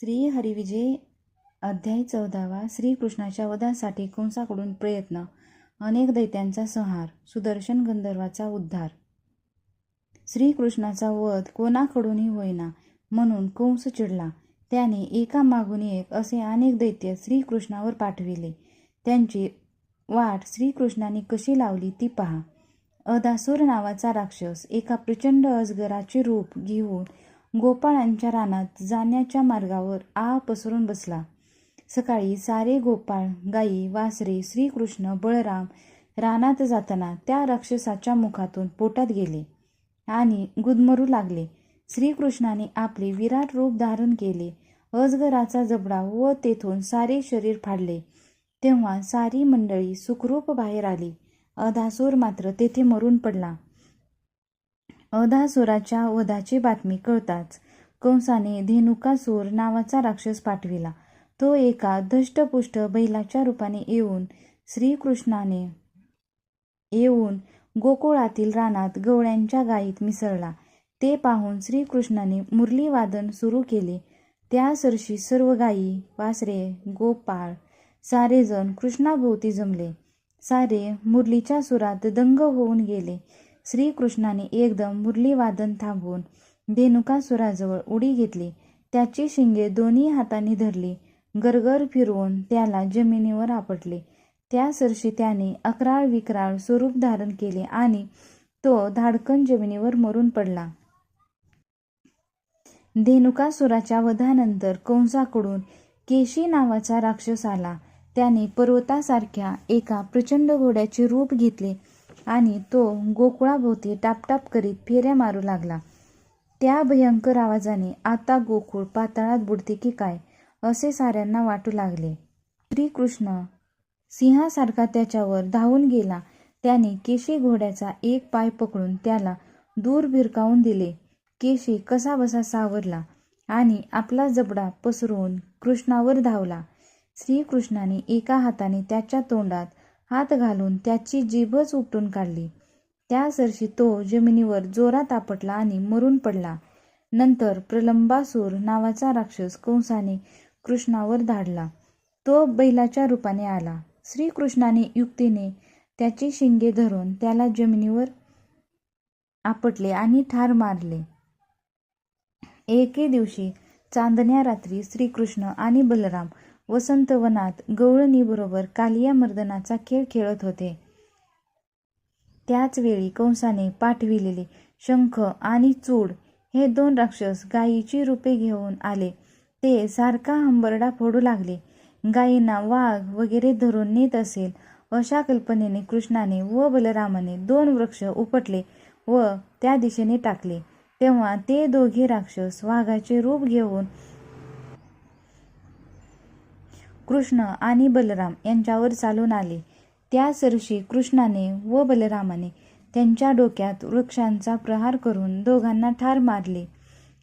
श्री हरिविजय अध्याय 14. श्रीकृष्णाच्या वधासाठी कंसाकडून प्रयत्न, अनेक दैत्यांचा संहार, सुदर्शन गंधर्वाचा उद्धार. श्रीकृष्णाचा वध कोणाकडूनही होईना म्हणून कंस चिडला. त्याने एका मागून एक असे अनेक दैत्य श्रीकृष्णावर पाठविले. त्यांची वाट श्रीकृष्णाने कशी लावली ती पहा. अधासूर नावाचा राक्षस एका प्रचंड अजगराचे रूप घेऊन गोपाळांच्या रानात जाण्याच्या मार्गावर पसरून बसला. सकाळी सारे गोपाळ, गायी, वासरे, श्रीकृष्ण, बळराम रानात जाताना त्या राक्षसाच्या मुखातून पोटात गेले आणि गुदमरू लागले. श्रीकृष्णाने आपले विराट रूप धारण केले. अजगराचा जबडा व तेथून सारे शरीर फाडले. तेव्हा सारी मंडळी सुखरूप बाहेर आली. अधासूर मात्र तेथे मरून पडला. अधासुराच्या वधाची बातमी कळताच कंसाने धेनुकासूर नावाचा राक्षस पाठविला. तो एका धष्टपुष्ट बैलाच्या रूपाने येऊन गोकुळातील रानात गवळ्यांच्या गायीत मिसळला. ते पाहून श्रीकृष्णाने मुरली वादन सुरू केले. त्या सरशी सर्व गायी, वासरे, गोपाळ सारेजण कृष्णाभोवती जमले. सारे मुरलीच्या सुरात दंग होऊन गेले. श्रीकृष्णाने एकदम मुरली वादन थांबवून धेनुकासुराजवळ उडी घेतली. त्याची शिंगे दोन्ही हातांनी धरली. गरगर फिरवून त्याला जमिनीवर आपटले. त्या सरशी त्याने अकराळ विक्राळ स्वरूप धारण केले आणि तो धाडकन जमिनीवर मरून पडला. धेनुकासुराच्या वधानंतर कंसाकडून केशी नावाचा राक्षस आला. त्याने पर्वतासारख्या एका प्रचंड घोड्याचे रूप घेतले आणि तो गोकुळाभोवती टापटाप करीत फेऱ्या मारू लागला. त्या भयंकर आवाजाने आता गोकुळ पाताळात बुडते की काय असे साऱ्यांना वाटू लागले. श्रीकृष्ण सिंहासारखा त्याच्यावर धावून गेला. त्याने केशी घोड्याचा एक पाय पकडून त्याला दूर भिरकावून दिले. केशी कसाबसा सावरला आणि आपला जबडा पसरवून कृष्णावर धावला. श्रीकृष्णाने एका हाताने त्याच्या तोंडात हात घालून त्याची जीभच उपटून काढली. त्या सरशी तो जमिनीवर जोरात आपटला आणि मरून पडला. नंतर प्रलंबासूर नावाचा राक्षस कंसाने कृष्णावर धाडला. तो बैलाच्या रूपाने आला. श्रीकृष्णाने युक्तीने त्याची शिंगे धरून त्याला जमिनीवर आपटले आणि ठार मारले. एके दिवशी चांदण्या रात्री श्रीकृष्ण आणि बलराम वसंतवनात गवळणीबरोबर कालिया मर्दनाचा खेळ खेळत होते. त्याच वेळी कंसाने पाठविलेले शंख आणि चूड हे दोन राक्षस गायीची रूपे घेऊन आले. ते सारखा हंबरडा फोडू लागले. गायींना वाघ वगैरे धरून नेत असेल अशा कल्पनेने कृष्णाने व बलरामाने दोन वृक्ष उपटले व त्या दिशेने टाकले. तेव्हा ते दोघे राक्षस वाघाचे रूप घेऊन कृष्ण आणि बलराम यांच्यावर चालून आले. त्या सरशी कृष्णाने व बलरामाने त्यांच्या डोक्यात वृक्षांचा प्रहार करून दोघांना ठार मारले.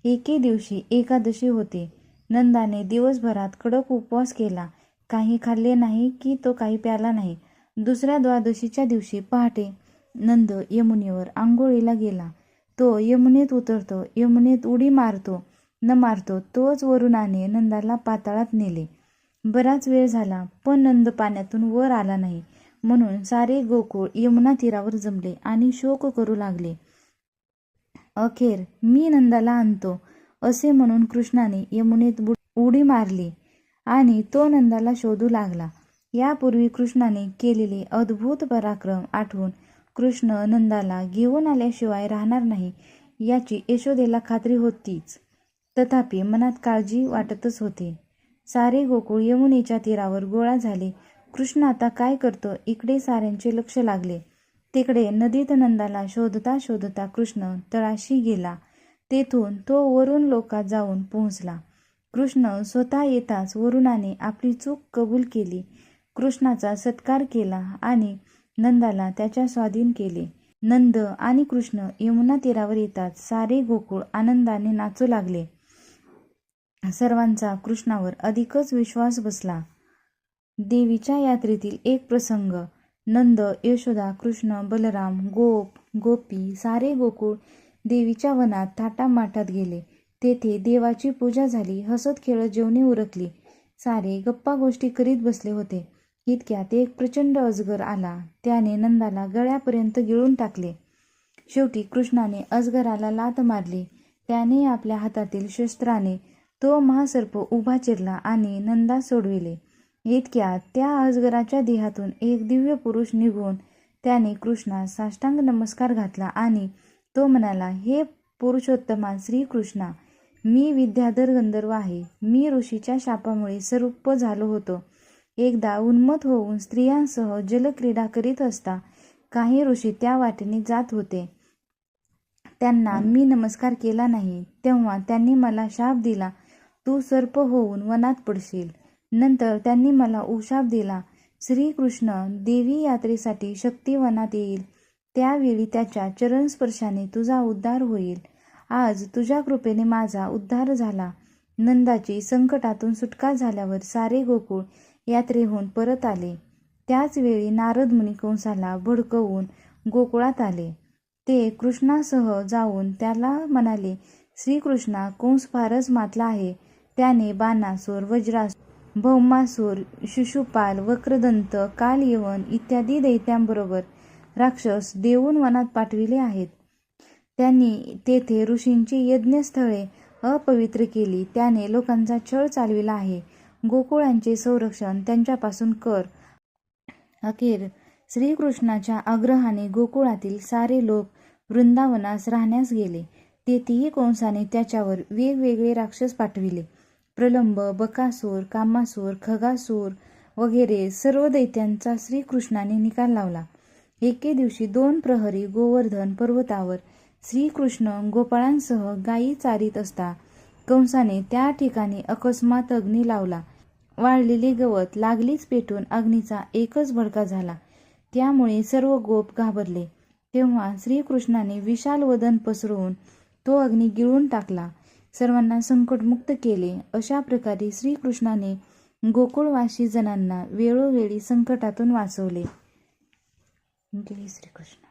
एके दिवशी एकादशी होती. नंदाने दिवसभरात कडक उपवास केला. काही खाल्ले नाही की तो काही प्याला नाही. दुसऱ्या द्वादशीच्या दिवशी पहाटे नंद यमुनेवर आंघोळीला गेला. तो यमुनेत उतरतो, यमुनेत उडी मारतो न मारतो तोच वरुणाने नंदाला पाताळात नेले. बराच वेळ झाला पण नंद पाण्यातून वर आला नाही. म्हणून सारे गोकुळ यमुना तीरावर जमले आणि शोक करू लागले. अखेर मी नंदाला आणतो असे म्हणून कृष्णाने यमुनेत उडी मारली आणि तो नंदाला शोधू लागला. यापूर्वी कृष्णाने केलेले अद्भुत पराक्रम आठवून कृष्ण नंदाला घेऊन आल्याशिवाय राहणार नाही याची यशोदेला खात्री होतीच. तथापि मनात काळजी वाटतच होती. सारे गोकुळ यमुनेच्या तीरावर गोळा झाले. कृष्ण आता काय करतो इकडे साऱ्यांचे लक्ष लागले. तिकडे नदीत नंदाला शोधता शोधता कृष्ण तळाशी गेला. तेथून तो वरुण लोकात जाऊन पोहोचला. कृष्ण स्वतः येताच वरुणाने आपली चूक कबूल केली. कृष्णाचा सत्कार केला आणि नंदाला त्याच्या स्वाधीन केले. नंद आणि कृष्ण यमुना तीरावर येताच सारे गोकुळ आनंदाने नाचू लागले. सर्वांचा कृष्णावर अधिकच विश्वास बसला. देवीच्या यात्रेतील एक प्रसंग. नंद, यशोदा, कृष्ण, बलराम, गोप, गोपी सारे गोकुळ देवीच्या वनात थाटामाटात गेले. तेथे देवाची पूजा झाली. हसत खेळत जेवणे उरकली. सारे गप्पा गोष्टी करीत बसले होते. इतक्यात एक प्रचंड अजगर आला. त्याने नंदाला गळ्यापर्यंत गिळून टाकले. शेवटी कृष्णाने अजगराला लाथ मारली. त्याने आपल्या हातातील शस्त्राने तो महासर्प उभा चिरला आणि नंदा सोडविले. इतक्यात त्या अजगराच्या देहातून एक दिव्य पुरुष निघून त्याने कृष्णास साष्टांग नमस्कार घातला आणि तो म्हणाला, हे पुरुषोत्तमा श्रीकृष्णा, मी विद्याधर गंधर्व आहे. मी ऋषीच्या शापामुळे सर्प झालो होतो. एकदा उन्मत्त होऊन स्त्रियांसह जलक्रीडा करीत असता काही ऋषी त्या वाटेने जात होते. त्यांना मी नमस्कार केला नाही. तेव्हा त्यांनी मला शाप दिला, तू सर्प होऊन वनात पडशील. नंतर त्यांनी मला उशाप दिला, श्रीकृष्ण देवी यात्रेसाठी शक्ती वनात येईल. त्यावेळी त्याच्या चरणस्पर्शाने तुझा उद्धार होईल. आज तुझ्या कृपेने माझा उद्धार झाला. नंदाची संकटातून सुटका झाल्यावर सारे गोकुळ यात्रेहून परत आले. त्याच वेळी नारद मुनी कंसाला भडकवून गोकुळात आले. ते कृष्णासह जाऊन त्याला म्हणाले, श्रीकृष्णा, कंस फारच मातला आहे. त्याने बाणासूर, वज्रासूर, भौमासूर, शिशुपाल, वक्रदंत, कालयवन इत्यादी दैत्यांबरोबर राक्षस देऊन वनात पाठविले आहेत. त्यांनी तेथे ऋषींची यज्ञस्थळे अपवित्र केली. त्याने लोकांचा छळ चालविला आहे. गोकुळांचे संरक्षण त्यांच्यापासून कर. अखेर श्रीकृष्णाच्या आग्रहाने गोकुळातील सारे लोक वृंदावनास राहण्यास गेले. तेथेही कंसाने त्याच्यावर वेगवेगळे राक्षस पाठविले. प्रलंब, बकासूर, कामासूर, खगासूर वगैरे सर्व दैत्यांचा श्रीकृष्णाने निकाल लावला. एके दिवशी 2 प्रहरी गोवर्धन पर्वतावर श्रीकृष्ण गोपाळांसह गायी चारीत असता कंसाने त्या ठिकाणी अकस्मात अग्नी लावला. वाळलेले गवत लागलीच पेटून अग्नीचा एकच भडका झाला. त्यामुळे सर्व गोप घाबरले. तेव्हा श्रीकृष्णाने विशाल वदन पसरवून तो अग्नी गिळून टाकला. सर्वांना संकटमुक्त केले. अशा प्रकारे श्रीकृष्णाने गोकुळवासी जनांना वेळोवेळी संकटातून वाचवले. जय श्रीकृष्ण.